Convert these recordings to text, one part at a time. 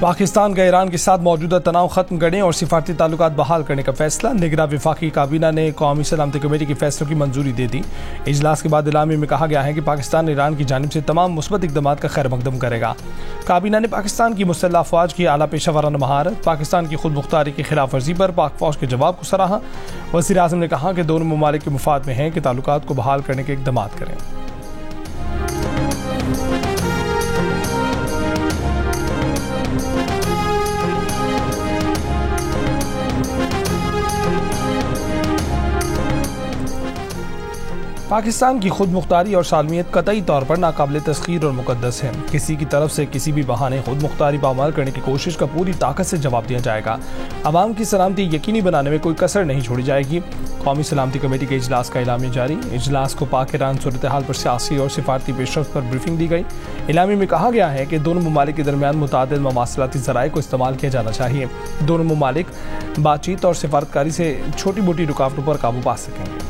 पाकिस्तान का ईरान के साथ मौजूदा तनाव खत्म करने और सिफारती ताल्लुकात बहाल करने का फैसला। निगरां वफाकी काबीना ने कौमी सलामती कमेटी के फैसलों की मंजूरी दे दी। इजलास के बाद इलामी में कहा गया है कि पाकिस्तान ईरान की जानिब से तमाम मुस्बत इक़दाम का खैर मकदम करेगा। काबीना ने पाकिस्तान की मुसल्लह अफवाज की आला पेशा वराना महारत, पाकिस्तान की खुद मुख्तारी की खिलाफ वर्जी पर पाक फौज के जवाब को सराहा। वज़ीर आज़म ने कहा कि दोनों ममालिक के मुफाद में है कि ताल्लुकात को बहाल करने के इक़दाम करें। पाकिस्तान की खुद मुख्तारी और सालमियत कतई तौर पर नाकाबिल तस्खीर और मुकद्दस है। किसी की तरफ से किसी भी बहाने खुद मुख्तारी पामाल करने की कोशिश का पूरी ताकत से जवाब दिया जाएगा। अवाम की सलामती यकीनी बनाने में कोई कसर नहीं छोड़ी जाएगी। कौमी सलामती कमेटी के इजलास का इलामी जारी। इजलास को पाक ईरान सूरत हाल पर सियासी और सिफारती पेशरफ्त पर ब्रीफिंग दी गई। इलामी में कहा गया है कि दोनों ममालिक के दरमियान मुतादिद मवासिलाती ज़राए को इस्तेमाल किया जाना चाहिए। दोनों ममालिक बातचीत और सिफारतकारी से छोटी मोटी रुकावटों पर काबू पा सकेंगे।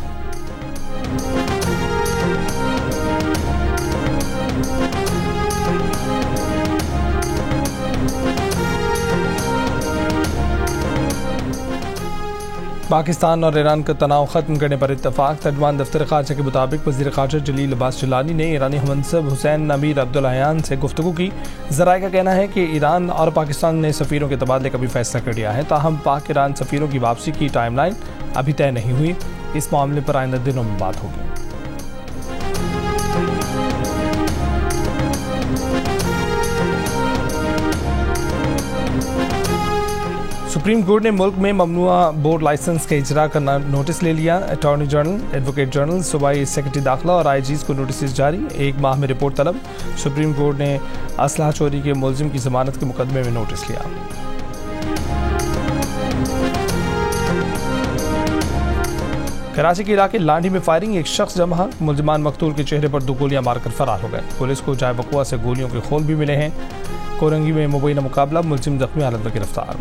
पाकिस्तान और ईरान का तनाव खत्म करने पर इत्तफाक। तर्जुमान दफ्तर ख़ारजा के मुताबिक वज़ीर ख़ारजा जलील अब्बास जिलानी ने ईरानी हमनसब हुसैन अमीर अब्दुल्लाहियान से गुफ्तगू की। ज़राए का कहना है कि ईरान और पाकिस्तान ने सफ़ीरों के तबादले का भी फैसला कर लिया है। ताहम पाक ईरान सफ़ीरों की वापसी की टाइमलाइन अभी तय नहीं हुई। इस मामले पर आइंदा दिनों में बात होगी। सुप्रीम कोर्ट ने मुल्क में ममनुआ बोर्ड लाइसेंस के इजरा का नोटिस ले लिया। अटॉर्नी जनरल, एडवोकेट जनरल, सूबाई सेक्रेटरी दाखिला और आईजीज़ को नोटिस जारी। 1 माह में रिपोर्ट तलब। सुप्रीम कोर्ट ने असलहा चोरी के मुलजिम की जमानत के मुकदमे में नोटिस लिया। कराची के इलाके लांडी में फायरिंग, एक शख्स जमा, मुलजिमान मकतूल के चेहरे पर 2 गोलियां मारकर फरार हो गए। पुलिस को जाय वक़ुआ से गोलियों के खोल भी मिले हैं। कोरंगी में मुबैना मुकाबला, मुलजिम जख्मी हालत में गिरफ्तार।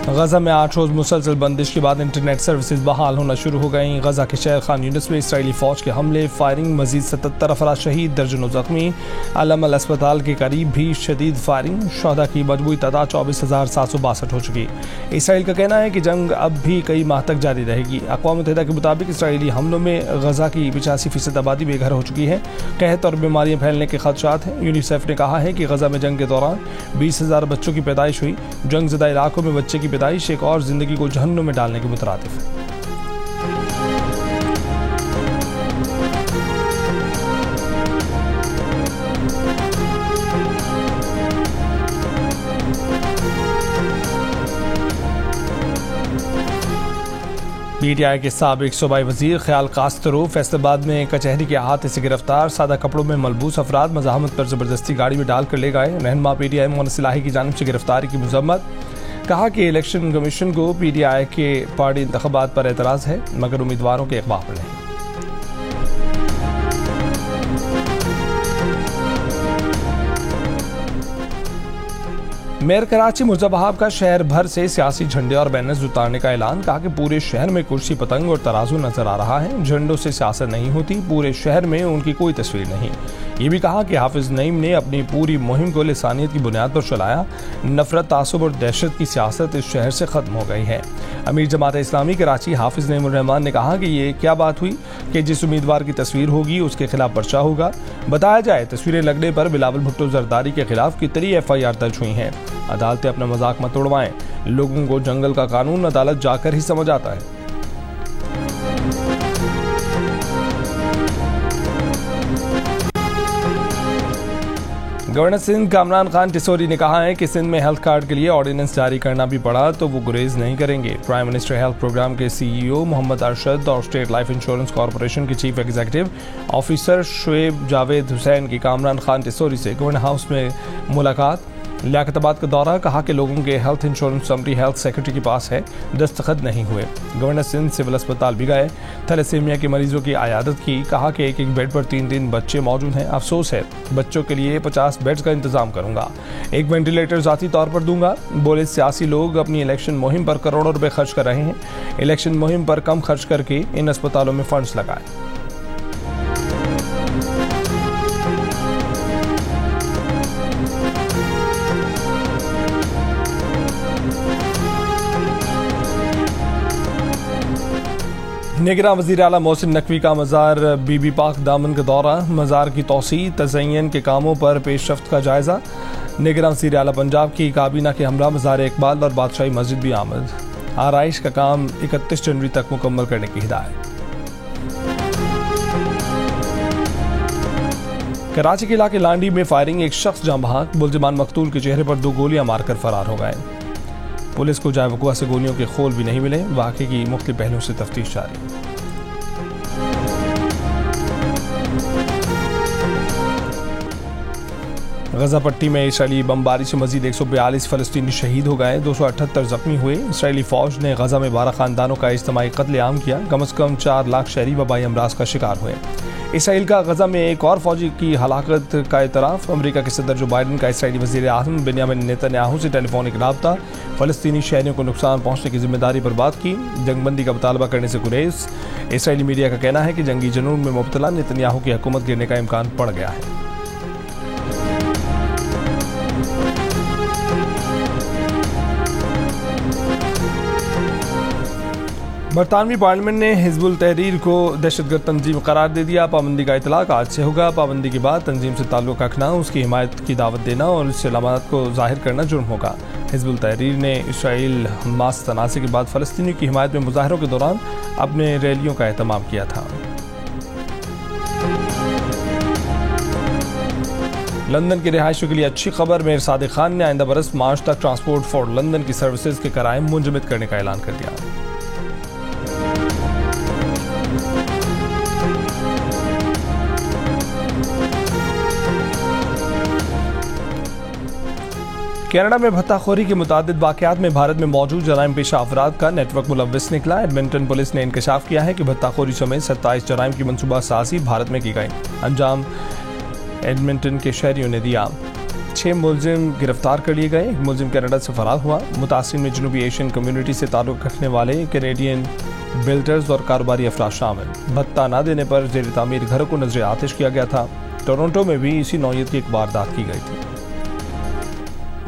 गजा में 8 रोज़ मुसलसल बंदिश के बाद इंटरनेट सर्विसेज बहाल होना शुरू हो गई। गजा के शहर खान यूनिस में इसराइली फौज के हमले, फायरिंग, मजीद 77 अफराद शहीद, दर्जनों जख्मी। अलमल अस्पताल के करीब भी शदीद फायरिंग, शहदा की मजमूई तादाद 24,762 हो चुकी। इसराइल का कहना है कि जंग अब भी कई माह तक जारी रहेगी। अक़वाम मुत्तहिदा के मुताबिक इसराइली हमलों में गजा की 85% आबादी बेघर हो चुकी है। कहत और बीमारियां फैलने के खदशात हैं। यूनिसेफ ने कहा है कि गजा में जंग के दौरान 20,000 बच्चों की पैदाइश हुई। जंग ज़दा इलाकों में बच्चे की पैदाइश एक और जिंदगी को जहन्नुम में डालने के मुतरादिफ है। पीटीआई के साबिक सूबाई वजीर ख्याल कास्तरो फैसलाबाद में कचहरी के अहाते से गिरफ्तार। सादा कपड़ों में मलबूस अफराद मज़ाहमत पर जबरदस्ती गाड़ी में डाल कर ले गए। रहनुमा पीटीआई मोहन सिलाही की जानिब से गिरफ्तारी की मजम्मत। कहा कि इलेक्शन कमीशन को पीटीआई के पार्टी इंतखाबात पर एतराज़ है, मगर उम्मीदवारों के अखबार पर नहीं। मेयर कराची मुर्जा बहाब का शहर भर से सियासी झंडे और बैनर्स उतारने का ऐलान। कहा कि पूरे शहर में कुर्सी, पतंग और तराजू नजर आ रहा है। झंडों से सियासत नहीं होती, पूरे शहर में उनकी कोई तस्वीर नहीं। ये भी कहा कि हाफिज नईम ने अपनी पूरी मुहिम को लिसानियत की बुनियाद पर चलाया। नफरत, तासुब और दहशत की सियासत इस शहर से खत्म हो गई है। अमीर जमात इस्लामी कराची हाफिज नईमुर रहमान ने कहा कि ये क्या बात हुई कि जिस उम्मीदवार की तस्वीर होगी उसके खिलाफ पर्चा होगा। बताया जाए, तस्वीरें लगने पर बिलावल भुट्टो जरदारी के खिलाफ कितनी FIR दर्ज हुई हैं। अदालतें अपना मजाक मत उड़वाएं। लोगों को जंगल का कानून अदालत जाकर ही समझ आता है। गवर्नर सिंध कामरान खान टिसोरी ने कहा है कि सिंध में हेल्थ कार्ड के लिए ऑर्डिनेंस जारी करना भी पड़ा तो वो गुरेज नहीं करेंगे। प्राइम मिनिस्टर हेल्थ प्रोग्राम के CEO मोहम्मद अरशद और स्टेट लाइफ इंश्योरेंस कॉरपोरेशन के chief executive officer Shoaib Javed Hussain की कामरान खान टिसोरी से गवर्नर हाउस में मुलाकात। लियाकताबाद का दौरा। कहा कि लोगों के health insurance summary health secretary के पास है, दस्तखत नहीं हुए। गवर्नर सिंध सिविल अस्पताल भी गए, थैलेसीमिया के मरीजों की आयादत की। कहा कि एक बेड पर 3 बच्चे मौजूद हैं। अफसोस है, बच्चों के लिए 50 बेड्स का इंतजाम करूंगा। एक वेंटिलेटर ज़ाती तौर पर दूंगा। बोले सियासी लोग अपनी इलेक्शन मुहिम पर करोड़ों रुपए खर्च कर रहे हैं। इलेक्शन मुहिम पर कम खर्च करके इन अस्पतालों में फंड्स लगाएं। निगरान वज़ीर आला मोहसिन नकवी का मज़ार बीबी पाक दामन का दौरा, मज़ार की तौसी तज़य्यन के कामों पर पेशरफ्त का जायज़ा। निगरान वज़ीर आला पंजाब की काबीना के हमरा मज़ार इकबाल और बादशाही मस्जिद भी आमद। आराइश का काम 31 जनवरी तक मुकम्मल करने की हिदायत। कराची के इलाके लांडी में फायरिंग, एक शख्स जाँ बहक, मुल्जिमान मकतूल के चेहरे पर 2 गोलियां मारकर फरार हो गए। पुलिस को जाए वक़ुआ से गोलियों के खोल भी नहीं मिले। वाक़े की मुख्तलिफ पहलुओं से तफ्तीश जारी। गजा पट्टी में इसराइली बमबारी से मजीद 142 फ़लस्तीनी शहीद हो गए, 278 जख्मी हुए। इसराइली फ़ौज ने गजा में 12 ख़ानदानों का इज्तिमाई कत्ल-ए-आम किया। कम अज़ कम 4 लाख शहरी वबाई अमराज का शिकार हुए। इसराइल का गजा में एक और फौजी की हलाकत का इतराफ़। अमरीका के सदर जो बाइडन का इसराइली वज़ीर आज़म बेंयामिन नेतन्याहू से टेलीफोनिक राब्ता। फ़लस्तीनी शहरियों को नुकसान पहुँचने की जिम्मेदारी पर बात की। जंगबंदी का मुतालबा करने से गुरेज। इसराइली मीडिया का कहना है कि जंगी जुनून में मुब्तला नेतन्याहू की हुकूमत गिरने का इम्कान पड़ गया है। बरतानवी पार्लियामेंट ने हिजबुल तहरीर को दहशतगर्द तंजीम करार दे दिया। पाबंदी का इतलाक आज से होगा। पाबंदी के बाद तंजीम से ताल्लुक़ रखना, उसकी हिमायत की दावत देना और उससे अलामत को जाहिर करना जुर्म होगा। हिजबुल तहरीर ने इसराइल हमास तनाज़े के बाद फ़लस्तीनियों की हिमायत में मुजाहरों के दौरान अपने रैलियों का एहतमाम किया था। लंदन के रिहायशियों के लिए अच्छी खबर। मेयर सादिक खान ने आइंदा बरस मार्च तक ट्रांसपोर्ट फॉर लंदन की सर्विसेज के किराए मुंजमद करने का ऐलान कर दिया। कनाडा में भत्ताखोरी के मुतादिद वाक़यात में भारत में मौजूद जराइम पेशा अफराद का नेटवर्क मुलव्विस निकला। एडमिंटन पुलिस ने इंकशाफ किया है कि भत्ताखोरी समेत 27 जराइम की मनसूबा साजी भारत में की गई। अंजाम एडमिंटन के शहरियों ने दिया। 6 मुलजिम गिरफ्तार कर लिए गए। एक मुलजिम कनाडा से फरार हुआ। मुतासिर में जनूबी एशियन कम्युनिटी से ताल्लुक़ रखने वाले कैनेडियन बिल्डर्स और कारोबारी अफराद शामिल। भत्ता न देने पर ज़ेर तामीर घरों को नजर आतिश किया गया था। टोरंटो में भी इसी नौयत की एक वारदात की गई थी।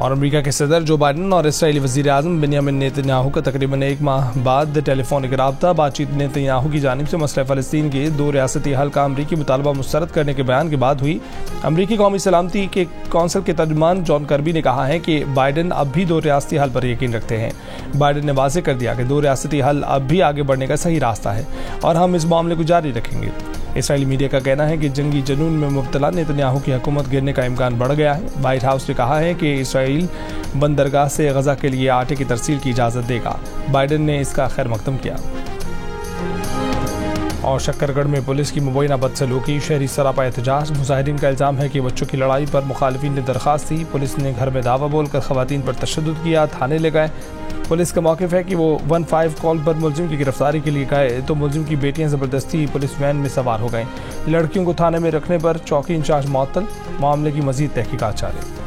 और अमेरिका के सदर जो बाइडन और इसराइली वज़ीर आज़म बेंयामिन नेतन्याहू का तकरीबन 1 माह बाद टेलीफोनिक राब्ता। बातचीत नेतन्याहू की जानिब से मसला फ़लस्तीन के 2 रियासती हल का अमरीकी मुतालबा मुस्तरद करने के बयान के बाद हुई। अमरीकी कौमी सलामती के कौंसिल के तर्जुमान जॉन कर्बी ने कहा है कि बाइडन अब भी 2 रियासती हल पर यकीन रखते हैं। बाइडन ने वाज़ेह कर दिया कि 2 रियासती हल अब भी आगे बढ़ने का सही रास्ता है और हम इस मामले को जारी रखेंगे। इसराइली मीडिया का कहना है कि जंगी जुनून में मुब्तला नेतन्याहू की हुकूमत गिरने का इम्कान बढ़ गया है। व्हाइट हाउस ने कहा है कि इसराइल बंदरगाह से गजा के लिए आटे की तरसील की इजाज़त देगा। बाइडन ने इसका खैर मकदम किया। और शक्करगढ़ में पुलिस की मुबैना बदसलूकी, शहरी सरापा एहतजाज। मुजाहिरीन का इल्ज़ाम है कि बच्चों की लड़ाई पर मुखालिफिन ने दरख्वास्त दी। पुलिस ने घर में दावा बोलकर खवातीन पर तशद्दुद किया, थाने ले गए। पुलिस का मौक़िफ़ है कि वो 15 कॉल पर मुलजिम की गिरफ्तारी के लिए गए तो मुलजिम की बेटियां ज़बरदस्ती पुलिस वैन में सवार हो गईं। लड़कियों को थाने में रखने पर चौकी इंचार्ज मुअत्तल। मामले की मज़ीद तहकीकात जारी।